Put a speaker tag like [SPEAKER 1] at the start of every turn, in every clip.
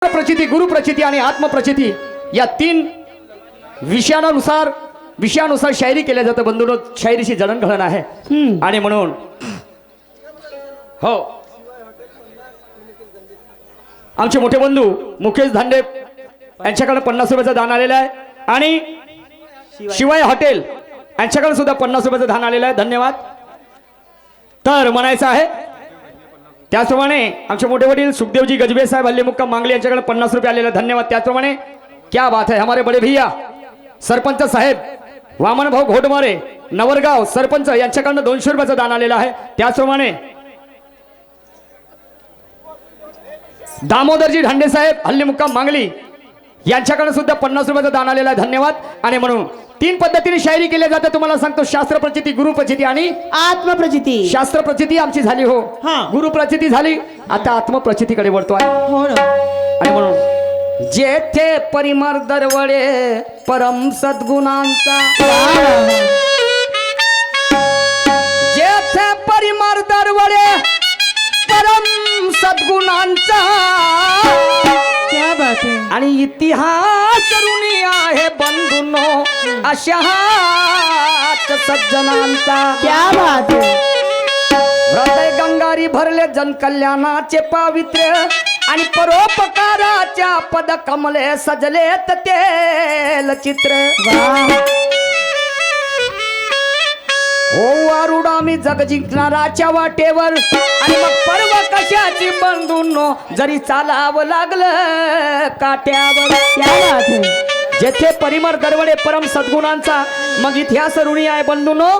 [SPEAKER 1] प्रचिती, गुरु प्रचिती आणि आत्मप्रचिती या तीन विषयानुसार शायरी केल्या जातं. बंधूंनो, शायरीची जडणघडण आहे आणि म्हणून हो आमचे मोठे बंधू मुकेश धांडे यांच्याकडे 50 रुपयाचं दान आलेलं आहे आणि शिवाय हॉटेल यांच्याकडे सुद्धा 50 रुपयाचं दान आलेलं आहे. धन्यवाद. तर म्हणायचं आहे त्याचप्रमाणे आमचे मोठे वडील सुखदेवजी गजबे साहेब हल्ली मुक्काम मांगले यांच्याकडे 50 रुपये आलेले. धन्यवाद. त्याचप्रमाणे क्या बात है, हमारे बड़े भैया सरपंच साहेब वामन भाऊ घोटमारे नवरगाव सरपंच यांच्याकडनं 200 रुपयाचं दान आलेलं आहे. त्याचप्रमाणे दामोदरजी धांडे साहेब हल्ली मुक्काम मांगली यांच्याकडे सुद्धा 50 रुपयाचं दान आलेलं आहे. धन्यवाद. आणि म्हणून तीन पद्धतीने शायरी केल्या जाते. तुम्हाला सांगतो, शास्त्र प्रचिती, गुरु प्रचिती आणि
[SPEAKER 2] आत्मप्रचिती.
[SPEAKER 1] शास्त्र प्रचिती आमची झाली, हो, गुरु प्रचिती झाली, आता आत्मप्रचितीकडे वळतो आहे.
[SPEAKER 2] हो ना.
[SPEAKER 1] आणि म्हणून जेथे परिमर दरवळे परम सद्गुणांचा, जेथे परिमर दरवळे परम सद्गुणांचा,
[SPEAKER 2] क्या बात है.
[SPEAKER 1] आणि इतिहास ऋणी आहे बंधूंनो अशाच सज्जनांचा.
[SPEAKER 2] क्या बात है.
[SPEAKER 1] हृदय गंगारी भरले जनकल्याणाचे पावित्र्य आणि परोपकाराच्या पद कमले सजलेत तेल चित्र. हो आरुडा मी जग जिंकणाराच्या वाटेवर आणि मग पर्व कशाची बंधूंनो जरी चालावं लागलं काट्यावर.
[SPEAKER 2] क्या बात है.
[SPEAKER 1] जेथे परिमर दरवळे परम सद्गुणांचा, मग इतिहास ऋणी आहे बंधूंनो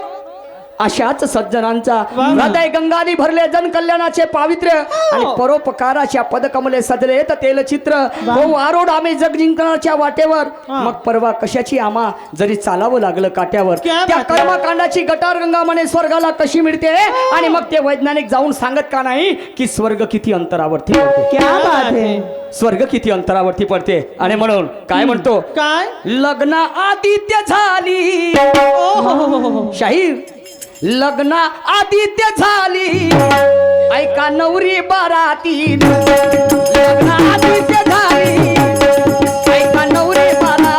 [SPEAKER 1] अशाच सज्जनांचा. हृदय गंगानी भरले जन कल्याणाचे पावित्र्य आणि परोपकाराच्या पदकमले सजलेत तेल चित्र. हो आरोड आम्ही जग जिंकण्याच्या वाटेवर, मग परवा कशाची आम्हा जरी चालावं लागलं काट्यावर. त्या कर्मकांडाची गटारगंगा म्हणे स्वर्गाला कशी मिळते आणि मग ते वैज्ञानिक जाऊन सांगत का नाही की स्वर्ग किती अंतरावरती पडते.
[SPEAKER 2] क्या बात है.
[SPEAKER 1] स्वर्ग किती अंतरावरती पडते. आणि म्हणून काय म्हणतो,
[SPEAKER 2] काय
[SPEAKER 1] लग्न आदित्य झाली शाहीर, लग्न आदित्य झाली ऐका नवरी बाराती. लग्न आदित्य झाली ऐका नवरी बाराती.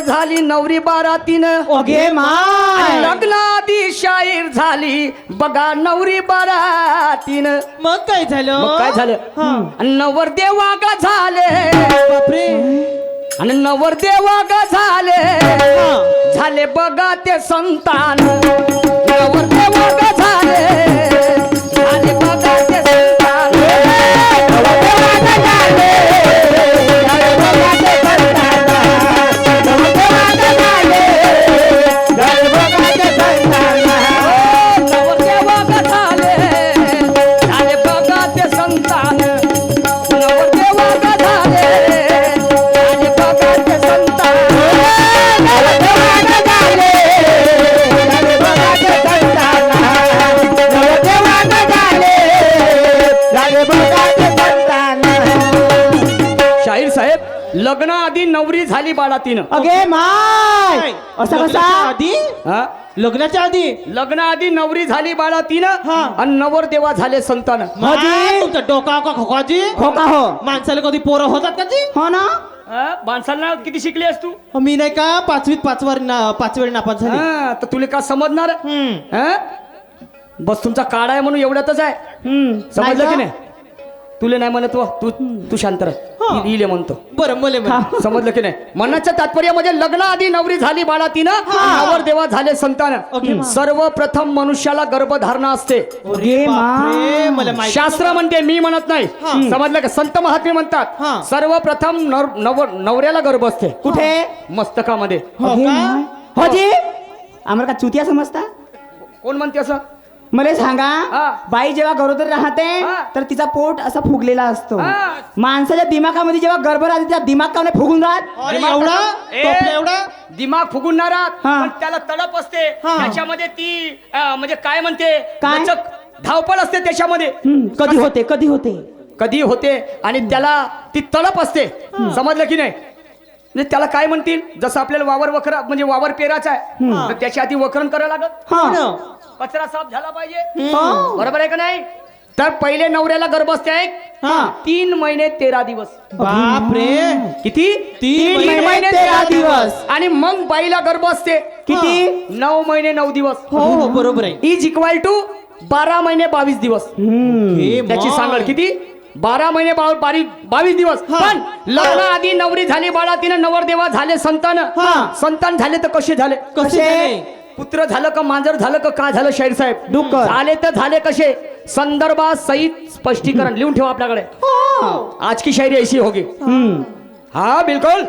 [SPEAKER 1] झाली नवरी बारातीनं,
[SPEAKER 2] ओगे माय.
[SPEAKER 1] लग्नाआधी शाहीर झाली बघा नवरी बारातीनं.
[SPEAKER 2] मग काय झालं.
[SPEAKER 1] मग काय झालं, नवरदेवा ग झाले,
[SPEAKER 2] बापरे.
[SPEAKER 1] आणि नवरदेवा ग झाले, झाले बघा ते संतान. नवरदेवा ग झाले, झाले बघा ते संतान. नवरदेवा ग झाले, झाले बघा ते संतान. शाहीर साहेब, लग्न आधी नवरी झाली बाळातीनं.
[SPEAKER 2] अगे माय. असा कसा आधी. लग्नाच्या आधी.
[SPEAKER 1] लग्न आधी नवरी झाली बाळातीनं आणि नवरदेवा झाले संतान.
[SPEAKER 2] तुमचा डोका का खोकाजी. खोका हो. माणसाला कधी पोरं होतात का जी. हो ना.
[SPEAKER 1] माणसाला किती शिकली आहेस तू.
[SPEAKER 2] मी नाही का 5वीत 5 वेळ नापास झाली.
[SPEAKER 1] तर तुला का समजणार. बस तुमचा काढ आहे म्हणून एवढ्यातच आहे. समजलं की नाही. तुले नाही म्हणत व तू शांत राह. इले म्हणतो.
[SPEAKER 2] बरं मला
[SPEAKER 1] समजलं की नाही. म्हणण्याचं तात्पर्य म्हणजे लग्न आधी नवरी झाली बाळातीनं, नवरदेवा झाले संतान. सर्वप्रथम मनुष्याला गर्भधारणा असते. शास्त्र म्हणते, मी म्हणत नाही. समजलं का. संत महात्मे म्हणतात सर्वप्रथम नवऱ्याला गर्भ असते. कुठे. मस्तकामध्ये.
[SPEAKER 2] हो जी. आम्हाला का चुतिया समजता.
[SPEAKER 1] कोण म्हणते असं.
[SPEAKER 3] मला सांगा
[SPEAKER 1] हा.
[SPEAKER 3] बाई जेव्हा गरोदर राहते
[SPEAKER 1] हा.
[SPEAKER 3] तर तिचा पोट असा फुगलेला असतो
[SPEAKER 1] हा.
[SPEAKER 3] माणसाच्या दिमागामध्ये जेव्हा गर्भ राहते त्या दिमाग का नाही फुगून राहत
[SPEAKER 2] अरे
[SPEAKER 1] दिमाग
[SPEAKER 2] एवढा
[SPEAKER 1] ए,
[SPEAKER 2] टोपलं एवढा
[SPEAKER 1] दिमाग फुगून ना राहत
[SPEAKER 3] हा.
[SPEAKER 1] पण त्याला तडप असते
[SPEAKER 2] हा.
[SPEAKER 1] त्याच्यामध्ये ती म्हणजे काय म्हणते
[SPEAKER 3] काय?
[SPEAKER 1] लचक, धावपळ असते त्याच्यामध्ये
[SPEAKER 3] कधी होते कधी होते
[SPEAKER 1] कधी होते आणि त्याला ती तडप असते समजलं की नाही म्हणजे त्याला काय म्हणतील जसं आपल्याला वावर वखरा म्हणजे वावर पेराचा आहे तर त्याच्या आधी वखरण करावं लागत
[SPEAKER 3] हा
[SPEAKER 1] कचरा साफ झाला पाहिजे
[SPEAKER 3] हा.
[SPEAKER 1] बरोबर आहे का नाही तर पहिले नवऱ्याला गर्भ असते आहे
[SPEAKER 3] हा.
[SPEAKER 1] 3 महिने 13 दिवस
[SPEAKER 2] बाप रे
[SPEAKER 1] किती
[SPEAKER 2] 3
[SPEAKER 3] महिने
[SPEAKER 2] महिने
[SPEAKER 3] 13 दिवस.
[SPEAKER 1] आणि मग बाईला गर्भ असते
[SPEAKER 3] किती
[SPEAKER 1] 9 महिने 9 दिवस
[SPEAKER 2] हो हो बरोबर आहे
[SPEAKER 1] इज इक्वल टू 12 महिने 22 दिवस
[SPEAKER 2] हे
[SPEAKER 1] त्याची
[SPEAKER 2] माय.
[SPEAKER 1] सांगड किती 12 महिने 22 दिवस
[SPEAKER 2] हा.
[SPEAKER 1] पण लग्न आधी नवरी झाली बाळा तिनं नवरदेवा झाले संतान
[SPEAKER 3] हा.
[SPEAKER 1] संतान झाले तर कसे झाले
[SPEAKER 2] कसे झाले?
[SPEAKER 1] पुत्र झालं का मांजर झालं का काय झालं शाहीर साहेब
[SPEAKER 3] डुक्कर.
[SPEAKER 1] झाले तर झाले कसे संदर्भात सहित स्पष्टीकरण लिहून ठेवा आपल्याकडे आज की शायरी ऐसी होगी हाँ बिल्कुल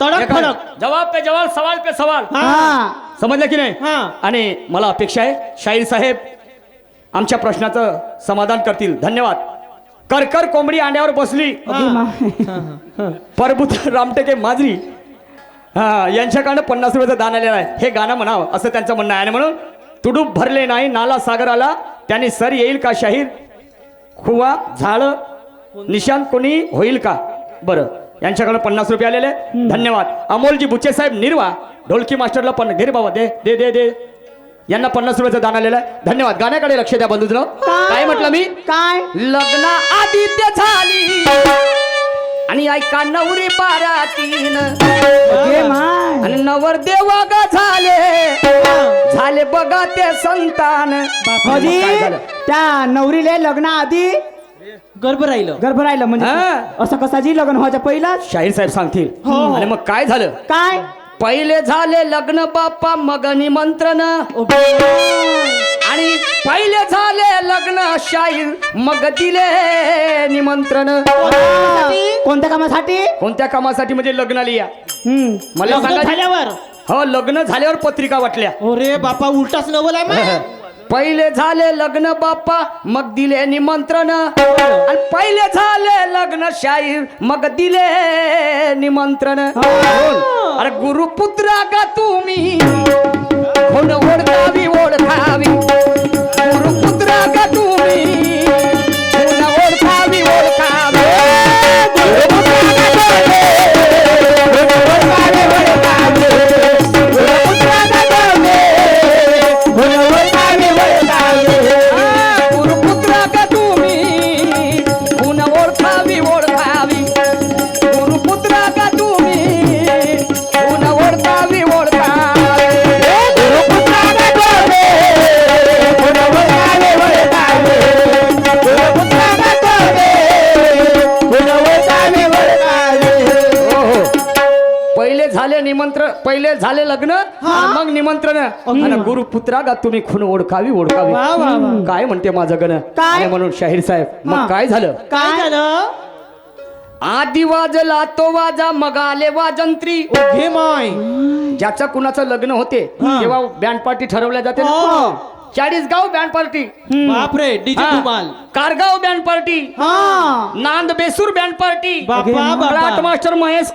[SPEAKER 2] तडक फडक
[SPEAKER 1] जवाब पे जवाब सवाल पे सवाल
[SPEAKER 3] हा
[SPEAKER 1] समजलं की नाही
[SPEAKER 2] हा.
[SPEAKER 1] आणि मला अपेक्षा आहे शाहीर साहेब आमच्या प्रश्नाचं समाधान करतील धन्यवाद करकर कोंबडी अंड्यावर बसली परभूत रामटेके माजरी हा यांच्याकडनं 50 रुपयाचं दान आलेलं आहे हे गाणं म्हणावं असं त्यांचं म्हणणं आहे आणि म्हणून तुडूप भरले नाही नाला सागर आला त्यांनी सर येईल का शाहीर खुवा झाड निशान कोणी होईल का बरं यांच्याकडे 50 रुपये आलेले धन्यवाद अमोलजी बुच्चे साहेब निर्वा ढोलकी मास्टरला पण घे रे बाबा दे दे दे दे यांना 50 रुपयाचं दान आलेलं आहे धन्यवाद गाण्याकडे लक्ष द्या बंधूजनो काय म्हटलं मी
[SPEAKER 3] काय
[SPEAKER 1] लग्न आदित्य झाली आणि ऐका नवरी बारातीन
[SPEAKER 3] हे माय
[SPEAKER 1] आणि नवरदेव ग झाले बघा ते संतान
[SPEAKER 3] म्हणजे
[SPEAKER 1] काय झालं?
[SPEAKER 3] त्या नवरीले लग्नाआधी
[SPEAKER 2] गर्भ राहिलं
[SPEAKER 3] गर्भ राहिलं म्हणजे
[SPEAKER 1] हा.
[SPEAKER 3] असं कसाची लग्न व्हायच्या पहिलाच
[SPEAKER 1] शाहीर साहेब सांगतील
[SPEAKER 2] हो.
[SPEAKER 1] आणि मग काय झालं
[SPEAKER 3] काय
[SPEAKER 1] पहिले झाले लग्न बाप्पा मग निमंत्रण आणि पहिले झाले लग्न शाहीर मग दिले निमंत्रण
[SPEAKER 3] कोणत्या कामासाठी
[SPEAKER 1] कोणत्या कामासाठी म्हणजे लग्नाला या मला
[SPEAKER 2] लग्न
[SPEAKER 1] सांगा
[SPEAKER 2] झाल्यावर
[SPEAKER 1] हो लग्न झाल्यावर पत्रिका वाटल्या
[SPEAKER 2] अरे बापा उलटाच नवल आहे माय.
[SPEAKER 1] पहिले झाले लग्न बाप्पा मग दिले निमंत्रण आणि पहिले झाले लग्न शाहीर मग दिले निमंत्रण अरे गुरुपुत्रा का तुम्ही कोण ओढकावी ओढकावी गुरुपुत्रा का तुम्ही कोण ओढकावी ओढकावी गुरुपुत्रा का गुरुपुत्रा का तुम्ही पुन्हा ओळखावी ओळखावी गुरुपुत्रा का तुम्ही पुन्हा ओळखावी ओळखावी गुरुपुत्रा का तुम्ही पुन्हा ओळखावी ओळखावी गुरुपुत्रा का तुम्ही पुन्हा ओळखावी ओळखावी हो हो पहिले झाले निमंत्रण पहिले झाले लग्न मग निमंत्रण आणि गुरुपुत्रा का तुम्ही खून ओळखावी ओळखावी
[SPEAKER 2] वा, वा, वा.
[SPEAKER 1] काय म्हणते माझं गण
[SPEAKER 3] काय?
[SPEAKER 1] आणि म्हणून शाहीर साहेब
[SPEAKER 3] हा.
[SPEAKER 1] मग काय झालं
[SPEAKER 2] काय झालं
[SPEAKER 1] आधी वाजला तो वाजा मग आले वाजंत्री
[SPEAKER 2] घे माय
[SPEAKER 1] ज्याचं कुणाचं लग्न होते तेव्हा बँड पार्टी ठरवल्या जाते ना.
[SPEAKER 2] हो.
[SPEAKER 1] 40 गाव बँड पार्टी
[SPEAKER 2] बापरे डीजे
[SPEAKER 1] हा.
[SPEAKER 2] धुमाल
[SPEAKER 1] कारगाव बँड पार्टी
[SPEAKER 3] हा
[SPEAKER 1] नांद बेसूर बँड पार्टी
[SPEAKER 2] बापा
[SPEAKER 1] मराठ
[SPEAKER 2] बापा
[SPEAKER 1] मास्टर महेश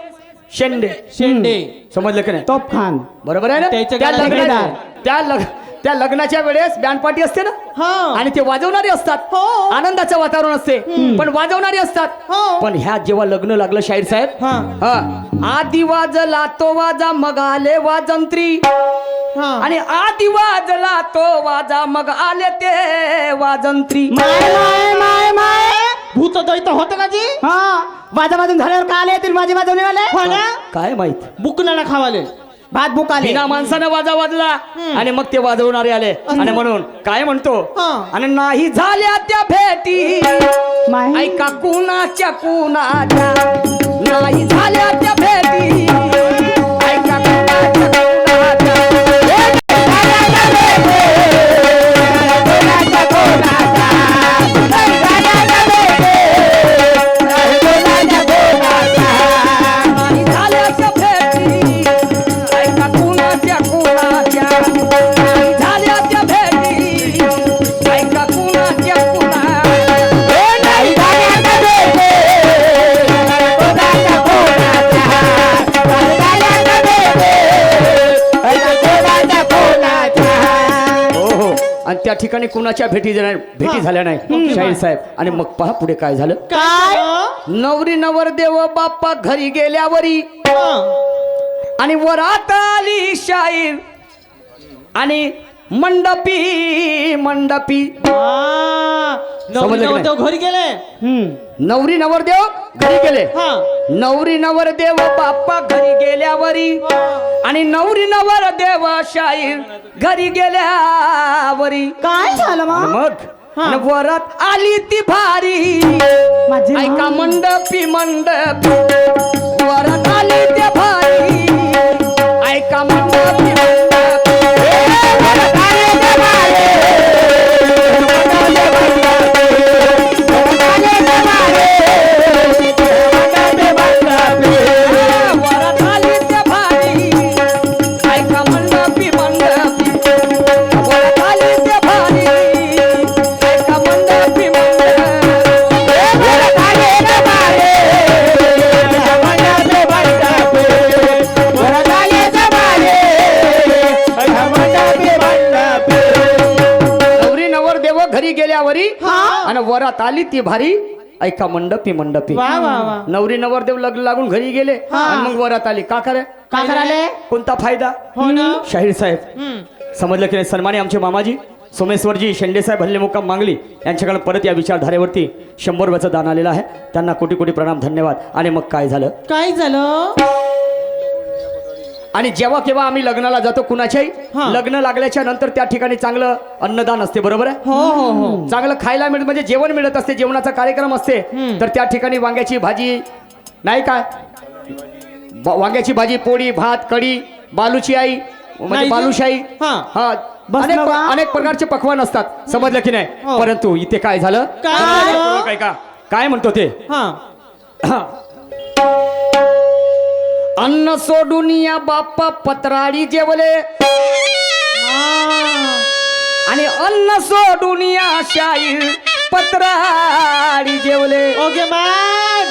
[SPEAKER 1] शेंडे
[SPEAKER 2] शेंडे
[SPEAKER 1] समजलं की नाही
[SPEAKER 3] तोप खान
[SPEAKER 1] बरोबर आहे ना
[SPEAKER 2] त्याच्या
[SPEAKER 1] त्या
[SPEAKER 2] गाण्यात
[SPEAKER 1] लग्नाच्या त्या लग्नाच्या वेळेस बँड पार्टी असते ना
[SPEAKER 2] हा
[SPEAKER 1] आणि ते वाजवणारे असतात
[SPEAKER 2] हो.
[SPEAKER 1] आनंदाचं वातावरण असते पण वाजवणारे असतात
[SPEAKER 2] हो.
[SPEAKER 1] पण ह्या जेव्हा लग्न लागलं शाहीर साहेब
[SPEAKER 2] हा.
[SPEAKER 1] हा आधी वाजला तो वाजा मग आले वाजंत्री
[SPEAKER 2] हा
[SPEAKER 1] आणि आधी वाजला तो वाजा मग आले ते वाजंत्री
[SPEAKER 3] माय माय माय माय
[SPEAKER 2] भूत दैत होतं का जी
[SPEAKER 3] हा वाजा वाजून झाल्यावर का आले येतील माझे वाजवणेवाले
[SPEAKER 2] हो ना
[SPEAKER 1] काय माहित
[SPEAKER 2] बुकनाला खावाले
[SPEAKER 3] भात बुक आले
[SPEAKER 1] बिना माणसानं वाजा वाजला आणि मग ते वाजवणारे आले आणि म्हणून काय म्हणतो
[SPEAKER 2] हा.
[SPEAKER 1] आणि नाही झाल्या त्या भेटी
[SPEAKER 3] माय
[SPEAKER 1] ऐका कुणाच्या कुणाच्या नाही झाल्या त्या भेटी ऐका कुणाच्या कुणाच्या नाही झाल्या त्या भेटी ऐका कुणाच्या कुणाच्या नाही झाल्या त्या भेटी ठिकाणी कुणाच्या भेटी झाल्या नाही शाहीर साहेब. आणि मग पहा पुढे काय झालं.
[SPEAKER 2] काय
[SPEAKER 1] नवरी नवरदेव बाप्पा घरी गेल्यावरी आणि वरात आली शाहीर आणि मंडपी समजलं की नाही?
[SPEAKER 2] घरी गेले
[SPEAKER 1] नवरी नवरदेव घरी गेले.
[SPEAKER 2] हा
[SPEAKER 1] नवरी नवरदेव बाप्पा घरी गेल्यावरी आणि नवरी नवरदेव शाहीर घरी गेल्यावरी
[SPEAKER 3] काय झालं मग
[SPEAKER 1] मग आणि वरात आली ती भारी
[SPEAKER 3] माझी
[SPEAKER 1] ऐका मंडपी वरात आली ती भारी ऐका मंडपी वरात आली ती भारी वरात आली ती भारी ऐका मंडपी वरात आली ती भारी ऐका मंडपी वरात आली ती भारी वरात आली ती भारी नवरी नवरदेव घरी गेल्यावरी आणि वरात आली ती भारी ऐका मंडपी
[SPEAKER 2] वा वा वा
[SPEAKER 1] नवरी नवरदेव लग्न लागून घरी गेले आणि मग वरात आली का करे
[SPEAKER 3] का कराले
[SPEAKER 1] कोणता फायदा
[SPEAKER 2] हो ना
[SPEAKER 1] शाहीर साहेब समजलं की नाही. सन्मानी आमचे मामाजी सोमेश्वरजी शेंडे साहेब हल्ले मुक्काम मांगली यांच्याकडे परत या विचारधारेवरती 100 रुपयाचं दान आलेलं आहे. त्यांना कोटी कोटी प्रणाम धन्यवाद. आणि मग काय झालं
[SPEAKER 2] काय झालं
[SPEAKER 1] आणि जेव्हा केव्हा आम्ही लग्नाला जातो कुणाच्याही लग्न लागल्याच्या नंतर त्या ठिकाणी चांगलं अन्नदान असते बरोबर आहे.
[SPEAKER 2] हो हो हो
[SPEAKER 1] चांगलं खायला मिळत म्हणजे जेवण मिळत असते जेवणाचा कार्यक्रम असते. तर त्या ठिकाणी वांग्याची भाजी नाही काय वांग्याची भाजी पोळी भात कढी बालूची आई म्हणजे
[SPEAKER 2] नाही.
[SPEAKER 1] बालुशाही
[SPEAKER 2] हा.
[SPEAKER 1] हा
[SPEAKER 3] बसलं
[SPEAKER 1] अनेक
[SPEAKER 3] का?
[SPEAKER 1] अनेक प्रकारचे पक्वान असतात समजलं की नाही.
[SPEAKER 2] हो.
[SPEAKER 1] परंतु इथे काय झालं
[SPEAKER 2] काय
[SPEAKER 1] समजलं
[SPEAKER 2] झालं?
[SPEAKER 1] काय का काय म्हणतो ते
[SPEAKER 2] हा
[SPEAKER 1] अन्न सोडून या बाप्पा पत्राडी जेवले आणि अन्न सोडून या शाहीर पत्राडी जेवले.
[SPEAKER 2] ओके मा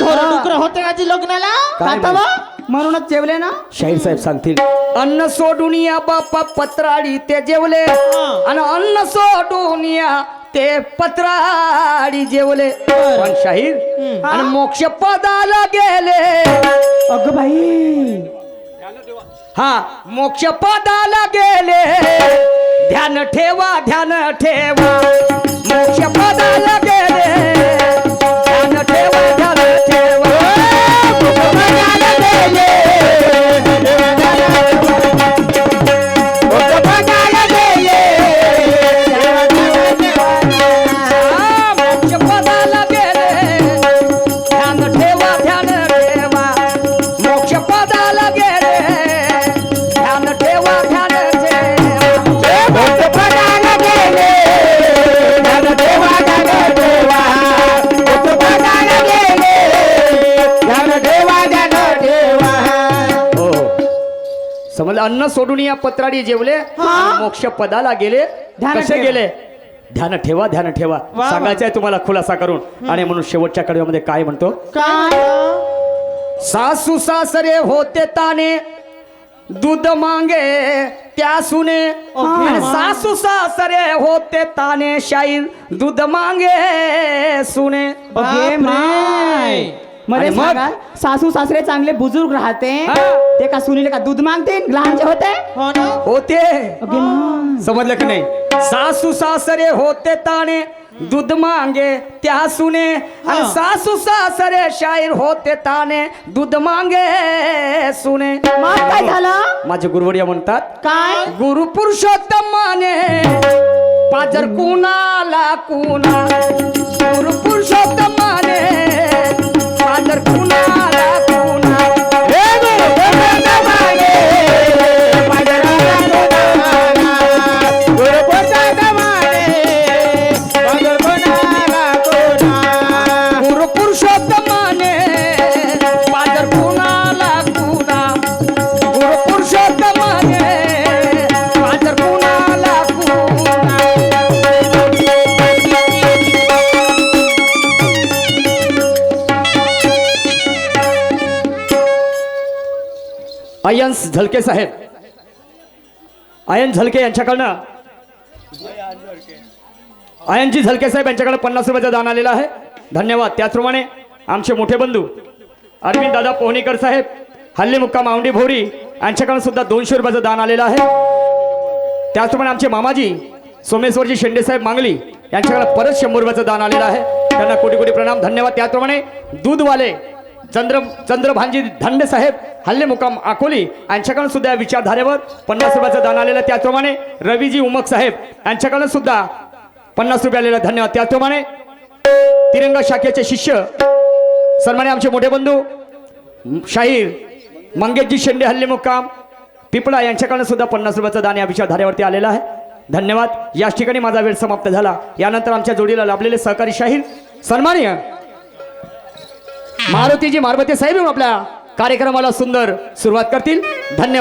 [SPEAKER 2] ढोर डुकर होते का जी लग्नाला
[SPEAKER 1] काय
[SPEAKER 3] आता बा, म्हणूनच जेवले ना
[SPEAKER 1] शाहीर साहेब सांगतील अन्न सोडून या बाप्पा पत्राडी ते जेवले आणि अन्न सोडून या ते पत्राडी जेवले. पण शाहीर आणि मोक्ष पदाला गेले
[SPEAKER 3] अगं बाई
[SPEAKER 1] हा मोक्ष पदाला गेले ध्यान ठेवा मोक्ष पदाला गेले ध्यान ठेवा मोक्ष पदाला गेले मोक्ष पदाला गेले मोक्ष पदाला गेले ध्यान ठेवा मोक्ष पदाला गेले ध्यान ठेवा मोक्ष पदाला गेले ध्यान ठेवा मोक्ष पदाला गेले ध्यान ठेवा हो समजलं. अन्न सोडून या पत्राडी जेवले मोक्ष पदाला गेले
[SPEAKER 3] ध्यान
[SPEAKER 1] कसे
[SPEAKER 3] ठेवा.
[SPEAKER 1] गेले ध्यान ठेवा
[SPEAKER 2] वा.
[SPEAKER 1] सांगायचं आहे तुम्हाला खुलासा करून. आणि म्हणून शेवटच्या कडव्यामध्ये काय म्हणतो
[SPEAKER 2] काय
[SPEAKER 1] सासू सासरे होते ताने दूध मांगे त्या सुने आणि सासू सासरे होते ताने शाहीर दूध मांगे सुने.
[SPEAKER 3] ओके माय मध्ये
[SPEAKER 1] आणि मग?
[SPEAKER 3] सांगा सासू सासरे चांगले बुजुर्ग राहते
[SPEAKER 1] हा.
[SPEAKER 3] ते का सुनीले का दूध मागतील लहानचे होते
[SPEAKER 2] हो ना
[SPEAKER 1] होते
[SPEAKER 3] ओके माय.
[SPEAKER 1] समजलं की नाही. सासू सासरे होते ताने दूध मांगे त्या सुने आणि सासू सासरे शाहीर होते ताने दूध मांगे सुने.
[SPEAKER 3] मग काय झालं
[SPEAKER 1] माझे गुरुवर्य म्हणतात
[SPEAKER 3] काय
[SPEAKER 1] गुरु पुरुषोत्तम माने पाजर कुणाला कुणा गुरु पुरुषोत्तम माने पाजर कुणाला कुणा हे गुरु पुरुषोत्तम माने पाजराला कुणाला गुरु पुरुषोत्तम माने पाजर कुणाला कुणा गुरु पुरुषोत्तम माने पाजर कुणाला कुणा गुरु पुरुषोत्तम माने पाजर कुणाला कुणा. अय्यन्स झलके साहेब अयन झलके यांच्याकडनं आयनजी झलके साहेब यांच्याकडे 50 रुपयाचं दान आलेलं आहे. धन्यवाद. त्याचप्रमाणे आमचे मोठे बंधू अरविंद दादा पोहणीकर साहेब हल्ली मुक्काम औंढी भोरी यांच्याकडे सुद्धा 200 रुपयाचं दान आलेलं आहे. त्याचप्रमाणे आमचे मामाजी सोमेश्वरजी शेंडे साहेब मांगली यांच्याकडे परत 100 रुपयाचं दान आलेलं आहे. त्यांना कोटी कोटी प्रणाम. धन्यवाद. त्याचप्रमाणे दूधवाले चंद्रभानजी धांडे साहेब हल्ले मुकाम अकोली यांच्याकडून सुद्धा विचारधारेवर 50 रुपयाचं दान आलेलं. त्याचप्रमाणे रवीजी उमक साहेब यांच्याकडून सुद्धा 50 रुपये आलेलं. धन्यवाद. त्याचप्रमाणे तिरंगा शाखेचे शिष्य सन्मान्य आमचे मोठे बंधू शाहीर मंगेशजी शेंडे हल्ले मुक्काम पिपळा यांच्याकडून सुद्धा 50 रुपयाचं दान या विचारधारेवरती आलेलं आहे. धन्यवाद. याच ठिकाणी माझा वेळ समाप्त झाला. यानंतर आमच्या जोडीला लाभलेले सहकारी शाहीर सन्माननीय मारुतीजी मारबते साहेब आपल्या कार्यक्रमाला सुंदर सुरुवात करतील. धन्यवाद.